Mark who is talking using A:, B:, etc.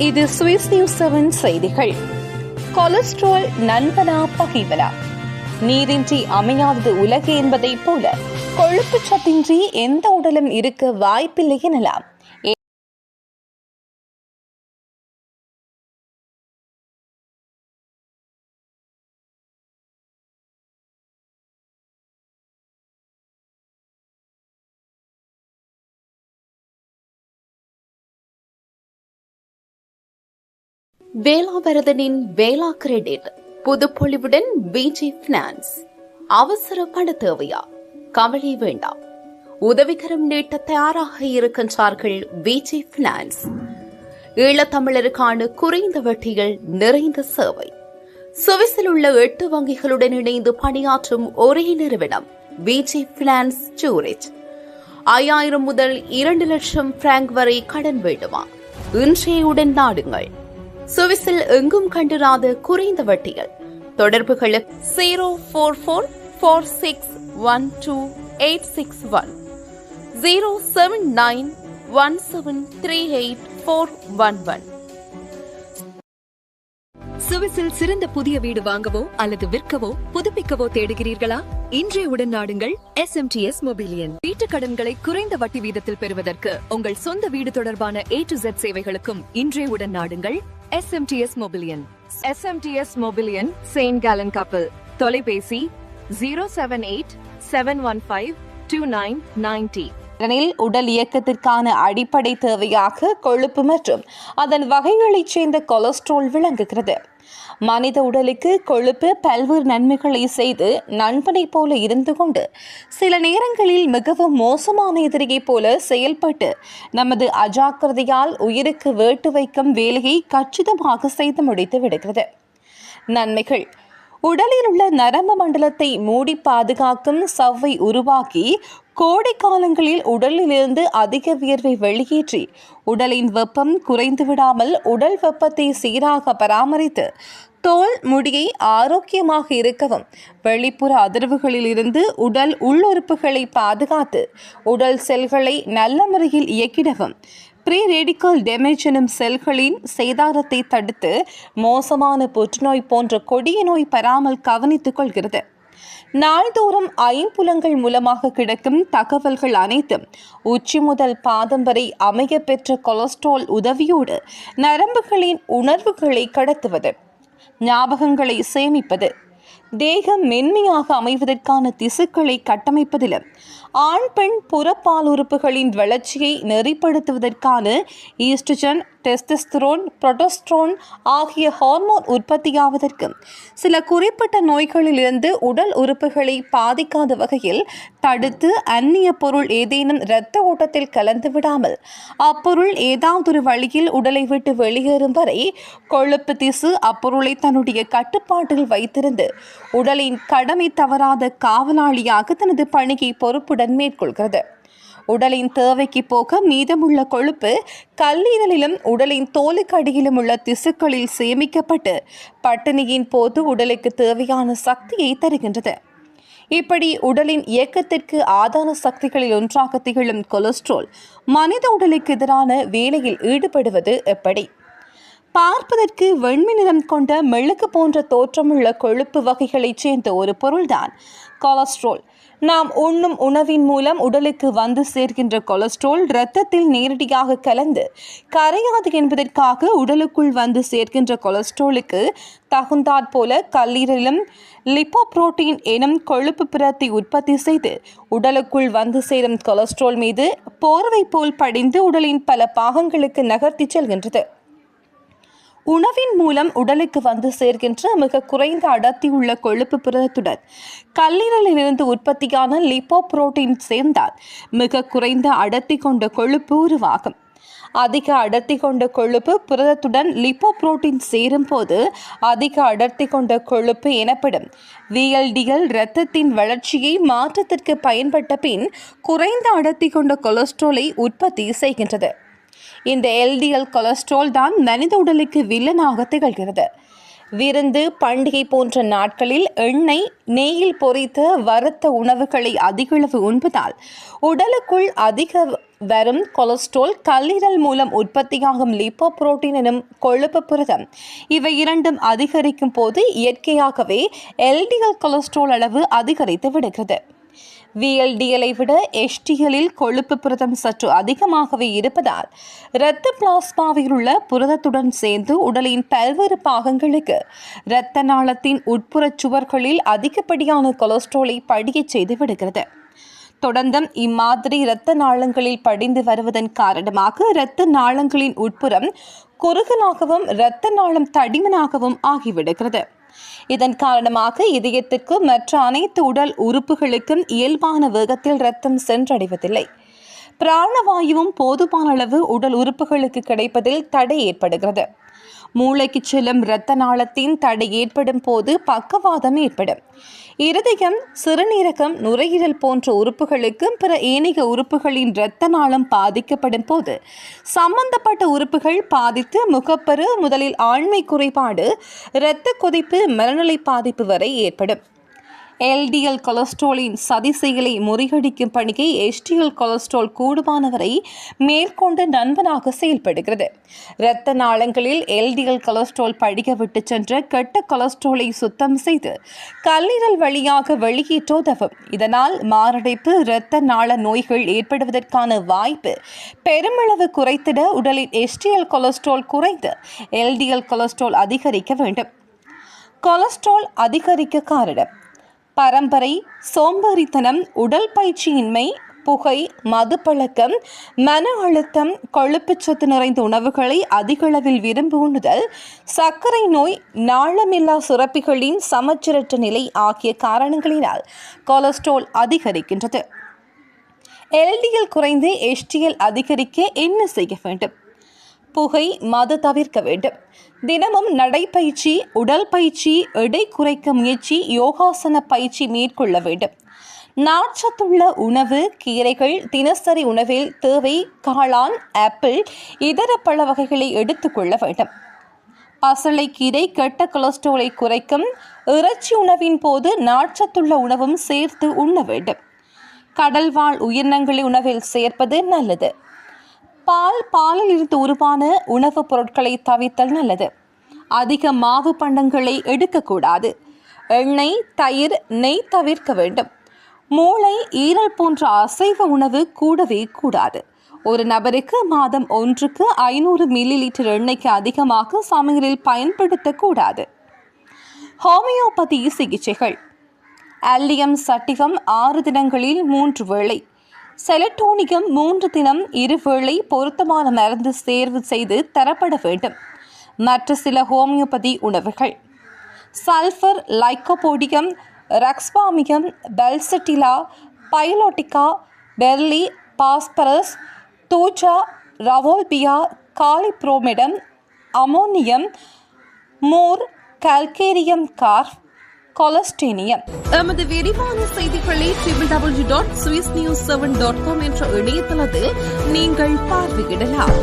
A: இது Swiss news 7 செய்திகள். Cholesterol நண்பனா பகைவனா? நீரின்றி அமையாதது உலகு என்பதைப் போல கொழுப்பு சத்தின்றி எந்த உடலும் இருக்க வாய்ப்பில்லை எனலாம். வேளாவரதனின் வேளா கிரெடிட் புதுப்பொழிவுடன் விஜய் பினான்ஸ். அவசர பண தேவையா? கவலை வேண்டாம், உதவிகரம் நீட்ட தயாராக இருக்கின்றார்கள் விஜய் பினான்ஸ். ஈழத்தமிழருக்கான குறைந்த வட்டிகள் நிறைந்த சேவை. சுவிஸில் உள்ள 8 வங்கிகளுடன் இணைந்து பணியாற்றும் ஒரே நிறுவனம் விஜய் பினான்ஸ் ஜூரிச். 5000 முதல் 2 லட்சம் பிராங்க் வரை கடன் வேண்டுமா? இன்றையுடன் நாடுங்கள். சுவிஸில் எங்கும் கண்டிராத குறைந்த வட்டிகள். தொடர்புகளுக்கு 044612861 07917384411.
B: சுவிஸில் சிறந்த புதிய வீடு வாங்கவோ அல்லது விற்கவோ புதுப்பிக்கவோ தேடுகிறீர்களா? இன்றைய உடன் நாடுங்கள் SMTS மொபிலியன். வீட்டுக் கடன்களை குறைந்த வட்டி வீதத்தில் பெறுவதற்கு உங்கள் சொந்த வீடு தொடர்பான A to Z சேவைகளுக்கும் இன்றைய உடன் நாடுங்கள் SMTS மொபிலியன். SMTS மொபிலியன் செயின்ட் கேலன் கப்பல். தொலைபேசி 078-715-2990.
A: உடல் இயக்கத்திற்கான அடிப்படை தேவையாக கொழுப்பு மற்றும் அதன் வகைகளைச் சேர்ந்த கொலஸ்ட்ரால் விளங்குகிறது. மனித உடலுக்கு கொழுப்பு பல்வேறு நன்மைகளை செய்து நண்பனை போல இருந்து கொண்டு சில நேரங்களில் மிகவும் மோசமான எதிரியை போல செயல்பட்டு நமது அஜாக்கிரதையால் உயிருக்கு வேட்டு வைக்கும் வேலையை கச்சிதமாக செய்து முடித்து விடுகிறது. நன்மைகள்: உடலில் உள்ள நரம்பு மண்டலத்தை மூடி பாதுகாக்கும் சவ்வை உருவாக்கி கோடை காலங்களில் உடலிலிருந்து அதிக வியர்வை வெளியேற்றி உடலின் வெப்பம் குறைந்து விடாமல் உடல் வெப்பத்தை சீராக பராமரித்து தோல் முடியை ஆரோக்கியமாக இருக்கவும், வெளிப்புற அதிர்வுகளில் இருந்து உடல் உள்ளுறுப்புகளை பாதுகாத்து உடல் செல்களை நல்ல முறையில் இயக்கிடவும், ப்ரீ ரேடிக்கல் டேமேஜ் எனும் செல்களின் சேதாரத்தை தடுத்து மோசமான புற்றுநோய் போன்ற கொடிய நோய் பெறாமல் கவனித்துக் கொள்கிறது. நாள்தோறும் ஐம்புலங்கள் மூலமாக கிடைக்கும் தகவல்கள் அனைத்தும் உச்சி முதல் பாதம் வரை அமைய பெற்ற கொலஸ்ட்ரால் உதவியோடு நரம்புகளின் உணர்வுகளை கடத்துவது, ஞாபகங்களை சேமிப்பது, தேகம் மென்மையாக அமைவதற்கான திசுக்களை கட்டமைப்பதிலும் ஆண் பெண் புறப்பால் உறுப்புகளின் வளர்ச்சியை நெறிப்படுத்துவதற்கான ஈஸ்ட்ரோஜன், டெஸ்டோஸ்டெரோன், புரோஜெஸ்டெரோன் ஆகிய ஹார்மோன் உற்பத்தியாவதற்கும் சில குறிப்பிட்ட நோய்களிலிருந்து உடல் உறுப்புகளை பாதிக்காத வகையில் தடுத்து அந்நிய பொருள் ஏதேனும் இரத்த ஓட்டத்தில் கலந்து விடாமல் அப்பொருள் ஏதாவதொரு வழியில் உடலை விட்டு வெளியேறும் வரை கொழுப்பு திசு அப்பொருளை தன்னுடைய கட்டுப்பாட்டில் வைத்திருந்து உடலின் கடமை தவறாத காவலாளியாக தனது பணியை பொறுப்புடன் மேற்கொள்கிறது. உடலின் தேவைக்கு போக மீதமுள்ள கொழுப்பு கல்லீரலிலும் உடலின் தோலுக்கு அடியிலும் உள்ள திசுக்களில் சேமிக்கப்பட்டு பட்டினியின் போது உடலுக்கு தேவையான சக்தியை தருகின்றது. இப்படி உடலின் இயக்கத்திற்கு ஆதார சக்திகளில் ஒன்றாக திகழும் கொலஸ்ட்ரால் மனித உடலுக்கு எதிரான வேலையில் ஈடுபடுவது எப்படி? பார்ப்பதற்கு வெண்மை நிறம் கொண்ட மெழுகு போன்ற தோற்றமுள்ள கொழுப்பு வகைகளைச் சேர்ந்த ஒரு பொருள்தான் கொலஸ்ட்ரால். நாம் உண்ணும் உணவின் மூலம் உடலுக்கு வந்து சேர்க்கின்ற கொலஸ்ட்ரால் இரத்தத்தில் நேரடியாக கலந்து கரையாது என்பதற்காக உடலுக்குள் வந்து சேர்க்கின்ற கொலஸ்ட்ராலுக்கு தகுந்தாற்போல கல்லீரலிலும் லிப்போப்ரோட்டீன் எனும் கொழுப்பு பிறத்தை உற்பத்தி செய்து உடலுக்குள் வந்து சேரும் கொலஸ்ட்ரால் மீது போர்வை போல் படிந்து உடலின் பல பாகங்களுக்கு நகர்த்தி செல்கின்றது. உணவின் மூலம் உடலுக்கு வந்து சேர்க்கின்ற மிக குறைந்த அடர்த்தி உள்ள கொழுப்பு புரதத்துடன் கல்லீரலிலிருந்து உற்பத்தியான லிப்போப்ரோட்டீன் சேர்ந்தால் மிக குறைந்த அடர்த்தி கொண்ட கொழுப்பு உருவாகும். அதிக அடர்த்தி கொண்ட கொழுப்பு புரதத்துடன் லிப்போப்ரோட்டீன் சேரும் போது அதிக அடர்த்தி கொண்ட கொழுப்பு எனப்படும் VLDL இரத்தத்தின் வளர்ச்சியை மாற்றத்திற்கு பயன்பட்ட பின் குறைந்த அடர்த்தி கொண்ட கொலஸ்ட்ராலை உற்பத்தி செய்கின்றது. இந்த LDL கொலஸ்ட்ரால் தான் மனித உடலுக்கு வில்லனாக திகழ்கிறது. விருந்து, பண்டிகை போன்ற நாட்களில் எண்ணெய், நெய்யில் பொரித்த வறுத்த உணவுகளை அதிகளவு உண்பதால் உடலுக்குள் அதிக வரும் கொலஸ்ட்ரால், கல்லீரல் மூலம் உற்பத்தியாகும் லிப்போபுரோட்டீன் எனும் கொழுப்பு புரதம் இவை இரண்டும் அதிகரிக்கும் போது இயற்கையாகவே எல்டிஎல் கொலஸ்ட்ரால் அளவு அதிகரித்து விடுகிறது. VLDL-ஐ விட HDL-இல் கொழுப்பு புரதம் சற்று அதிகமாகவே இருப்பதால் இரத்த பிளாஸ்மாவில் உள்ள புரதத்துடன் சேர்ந்து உடலின் பல்வேறு பாகங்களுக்கு இரத்த நாளத்தின் உட்புறச் சுவர்களில் அதிகப்படியான கொலஸ்ட்ராலை படியச் செய்து விடுகிறது. தொடர்ந்தும் இம்மாதிரி இரத்த நாளங்களில் படிந்து வருவதன் காரணமாக இரத்த நாளங்களின் உட்புறம் குறுகலாகவும் இரத்த நாளம் தடிமனாகவும் ஆகிவிடுகிறது. இதன் காரணமாக இதயத்திற்கு மற்ற அனைத்து உடல் உறுப்புகளுக்கும் இயல்பான வேகத்தில் இரத்தம் சென்றடைவதில்லை. பிராணவாயுவும் போதுமான அளவு உடல் உறுப்புகளுக்கு கிடைப்பதில் தடை ஏற்படுகிறது. மூளைக்கு செல்லும் இரத்த நாளத்தின் தடை ஏற்படும் போது பக்கவாதம் ஏற்படும். இருதயம், சிறுநீரகம், நுரையீரல் போன்ற உறுப்புகளுக்கும் பிற ஏனைய உறுப்புகளின் இரத்த நாளம் பாதிக்கப்படும் போது சம்பந்தப்பட்ட உறுப்புகள் பாதித்து முகப்பரு, முதலில் ஆண்மை குறைபாடு, இரத்த கொதிப்பு, மனநிலை பாதிப்பு வரை ஏற்படும். LDL கொலஸ்ட்ராலின் சதி செயலை முறியடிக்கும் பணியை HDL கொலஸ்ட்ரால் கூடுமானவரை மேற்கொண்டு நண்பனாக செயல்படுகிறது. இரத்த நாளங்களில் LDL கொலஸ்ட்ரால் படிக விட்டு சென்ற கெட்ட கொலஸ்ட்ராலை சுத்தம் செய்து கல்லீரல் வழியாக வெளியேற்ற உதவும். இதனால் மாரடைப்பு, இரத்த நாள நோய்கள் ஏற்படுவதற்கான வாய்ப்பு பெருமளவு குறைத்திட உடலில் HDL கொலஸ்ட்ரால் குறைந்து LDL கொலஸ்ட்ரால் அதிகரிக்க வேண்டும். கொலஸ்ட்ரால் அதிகரிக்க காரணம்: பரம்பரை, சோம்பேறித்தனம், உடல் பயிற்சியின்மை, புகை, மது பழக்கம், மன அழுத்தம், கொழுப்புச்சத்து நிறைந்த உணவுகளை அதிகளவில் விரும்பி உண்ணுதல், சர்க்கரை நோய், நாளமில்லா சுரப்பிகளின் சமச்சீரற்ற நிலை ஆகிய காரணங்களினால் கொலஸ்ட்ரால் அதிகரிக்கின்றது. LDL குறைந்து HDL அதிகரிக்க என்ன செய்ய வேண்டும்? புகை, மது தவிர்க்க வேண்டும். தினமும் நடைப்பயிற்சி, உடல் பயிற்சி, எடை குறைக்க முயற்சி, யோகாசன பயிற்சி மேற்கொள்ள வேண்டும். நார்ச்சத்துள்ள உணவு, கீரைகள் தினசரி உணவில் தேவை. காளான், ஆப்பிள், இதர பழ வகைகளை எடுத்துக்கொள்ள வேண்டும். பசளைக்கீரை கெட்ட கொலஸ்ட்ராலை குறைக்கும். இறைச்சி உணவின் போது நார்ச்சத்துள்ள உணவும் சேர்த்து உண்ண வேண்டும். கடல்வாழ் உயிரினங்களை உணவில் சேர்ப்பது நல்லது. பாலில் இருந்து உருவான உணவுப் பொருட்களை தவிர்த்தல் நல்லது. அதிக மாவு பண்டங்களை எடுக்கக்கூடாது. எண்ணெய், தயிர், நெய் தவிர்க்க வேண்டும். மூளை, ஈரல் போன்ற அசைவ உணவு கூடவே கூடாது. ஒரு நபருக்கு மாதம் 1க்கு 500 மில்லிலிட்டர் எண்ணெய்க்கு அதிகமாக சமையலில் பயன்படுத்தக்கூடாது. ஹோமியோபதி சிகிச்சைகள்: அல்லியம் சட்டிகம் 6 தினங்களில் 3 வேளை, செலட்டோனியம் 3 தினம் 2 வேளை பொருத்தமான மருந்து தேர்வு செய்து தரப்பட வேண்டும். மற்ற சில ஹோமியோபதி உணவுகள்: சல்ஃபர், லைக்கோபோடியம், ரக்ஸ்பாமியம், பெல்சட்டிலா, பைலோட்டிகா, பெர்லி, பாஸ்பரஸ், தூஜா, ரவோல்பியா, காலிப்ரோமிடம், அமோனியம், மோர், கல்கேரியம் கார்ப், கொலஸ்டீனியம். எமது விரிவான செய்திகளை www.swissnews7.com என்ற இணையதளத்தில் நீங்கள் பார்வையிடலாம்.